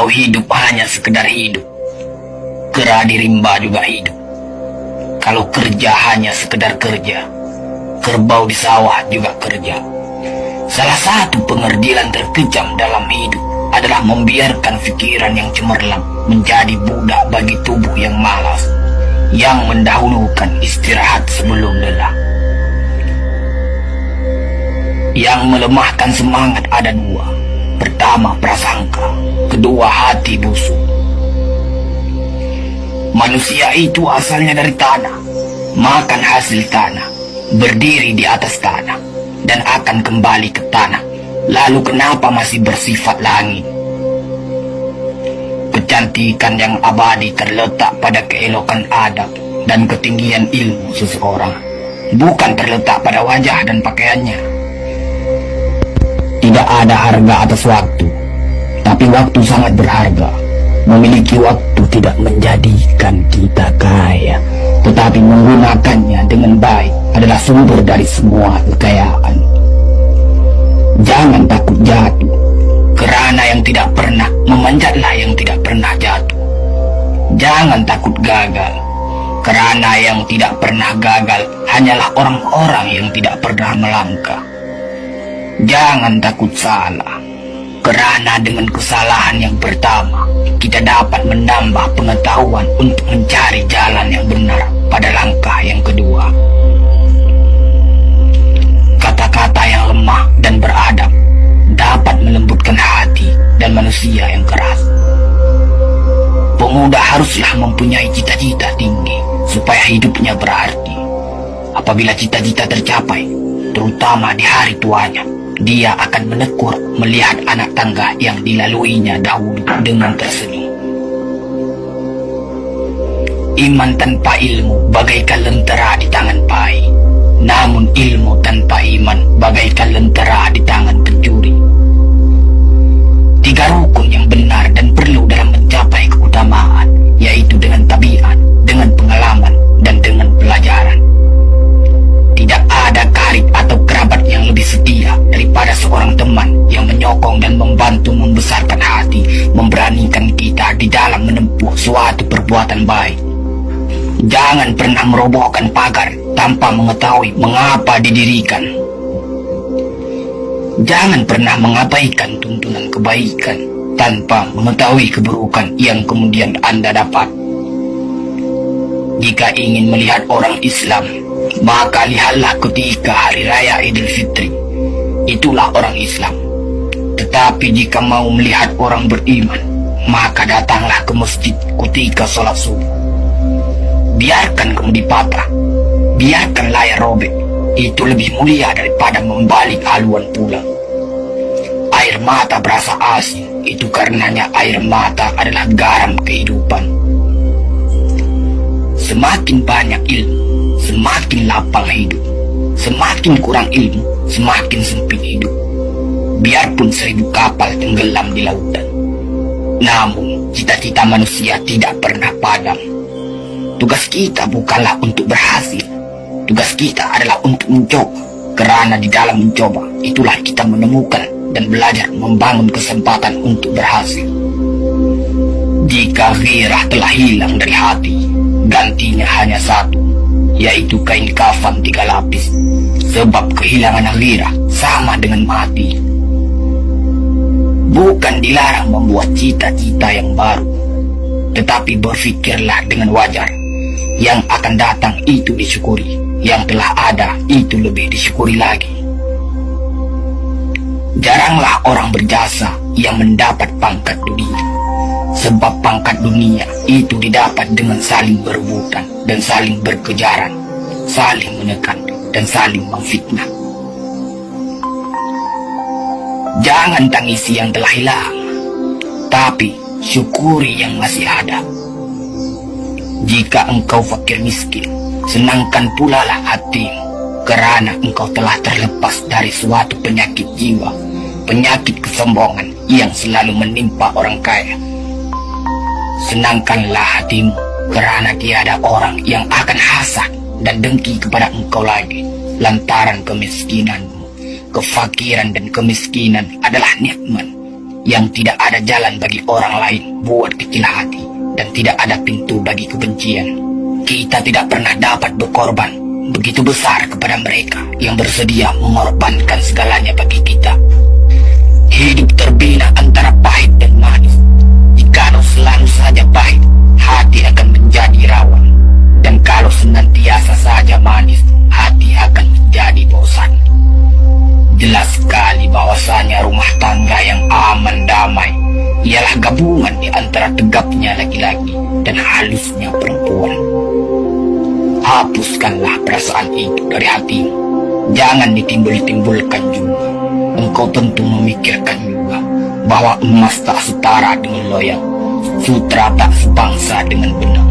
Kalau hidup hanya sekedar hidup, kera di rimba juga hidup. Kalau kerja hanya sekedar kerja, kerbau di sawah juga kerja. Salah satu pengerdilan terkejam dalam hidup adalah membiarkan pikiran yang cemerlang menjadi budak bagi tubuh yang malas, yang mendahulukan istirahat sebelum lelah. Yang melemahkan semangat ada dua. Pertama, prasangka. Kedua, hati busuk. Manusia itu asalnya dari tanah, makan hasil tanah, berdiri di atas tanah, dan akan kembali ke tanah. Lalu kenapa masih bersifat langit? Kecantikan yang abadi terletak pada keelokan adab dan ketinggian ilmu seseorang, bukan terletak pada wajah dan pakaiannya. Tidak ada harga atas waktu, tapi waktu sangat berharga. Memiliki waktu tidak menjadikan kita kaya, tetapi menggunakannya dengan baik adalah sumber dari semua kekayaan. Jangan takut jatuh, kerana yang tidak pernah memanjatlah yang tidak pernah jatuh. Jangan takut gagal, kerana yang tidak pernah gagal hanyalah orang-orang yang tidak pernah melangkah. Jangan takut salah, kerana dengan kesalahan yang pertama kita dapat menambah pengetahuan untuk mencari jalan yang benar pada langkah yang kedua. Kata-kata yang lemah dan beradab dapat melembutkan hati dan manusia yang keras. Pemuda haruslah mempunyai cita-cita tinggi supaya hidupnya berarti. Apabila cita-cita tercapai, terutama di hari tuanya, dia akan menekur melihat anak tangga yang dilaluinya dahulu dengan tersenyum. Iman tanpa ilmu bagaikan lentera di tangan pai, namun ilmu tanpa iman bagaikan lentera di tangan pencuri. Tiga rukun yang benar dan perlu dalam mencapai keutamaan, yaitu dengan tabiat, dengan pengalaman, dan dengan pelajaran. Tidak ada karib atau kerabat yang lebih setia daripada seorang teman yang menyokong dan membantu membesarkan hati, memberanikan kita di dalam menempuh suatu perbuatan baik. Jangan pernah merobohkan pagar tanpa mengetahui mengapa didirikan. Jangan pernah mengabaikan tuntunan kebaikan tanpa mengetahui keburukan yang kemudian Anda dapat. Jika ingin melihat orang Islam, maka lihatlah ketika hari raya Idul Fitri. Itulah orang Islam. Tetapi jika mau melihat orang beriman, maka datanglah ke masjid ketika sholat subuh. Biarkan kemudi patah, biarkan layar robek, itu lebih mulia daripada membalik haluan pulang. Air mata berasa asin, itu karenanya air mata adalah garam kehidupan. Semakin banyak ilmu, semakin lapang hidup. Semakin kurang ilmu, semakin sempit hidup. Biarpun 1000 kapal tenggelam di lautan, namun cita-cita manusia tidak pernah padam. Tugas kita bukanlah untuk berhasil, tugas kita adalah untuk mencoba. Kerana di dalam mencoba, itulah kita menemukan dan belajar membangun kesempatan untuk berhasil. Jika ghirah telah hilang dari hati, gantinya hanya satu, yaitu kain kafan 3 lapis. Sebab kehilangan ghirah sama dengan mati. Bukan dilarang membuat cita-cita yang baru, tetapi berfikirlah dengan wajar. Yang akan datang itu disyukuri, yang telah ada itu lebih disyukuri lagi. Jaranglah orang berjasa yang mendapat pangkat dunia, sebab pangkat dunia itu didapat dengan saling berebutan dan saling berkejaran, saling menekan dan saling memfitnah. Jangan tangisi yang telah hilang, tapi syukuri yang masih ada. Jika engkau fakir miskin, senangkan pula lah hatimu, kerana engkau telah terlepas dari suatu penyakit jiwa, penyakit kesombongan yang selalu menimpa orang kaya. Senangkanlah hatimu, kerana tiada orang yang akan hasad dan dengki kepada engkau lagi, lantaran kemiskinanmu. Kefakiran dan kemiskinan adalah nikmat, yang tidak ada jalan bagi orang lain buat kecil hati, dan tidak ada pintu bagi kebencian. Kita tidak pernah dapat berkorban begitu besar kepada mereka yang bersedia mengorbankan segalanya bagi kita. Hidup terbina antara pahit dan manis. Jikalau selalu saja pahit, hati akan menjadi rawan. Dan kalau senantiasa saja manis, hati akan menjadi bosan. Jelas sekali bahwasanya rumah tangga yang aman damai ialah gabungan di antara tegapnya laki-laki dan halusnya perempuan. Hapuskanlah perasaan itu dari hatimu. Jangan ditimbul-timbulkan juga. Engkau tentu memikirkan juga bahwa emas tak setara dengan loyang, sutra tak sebangsa dengan benang.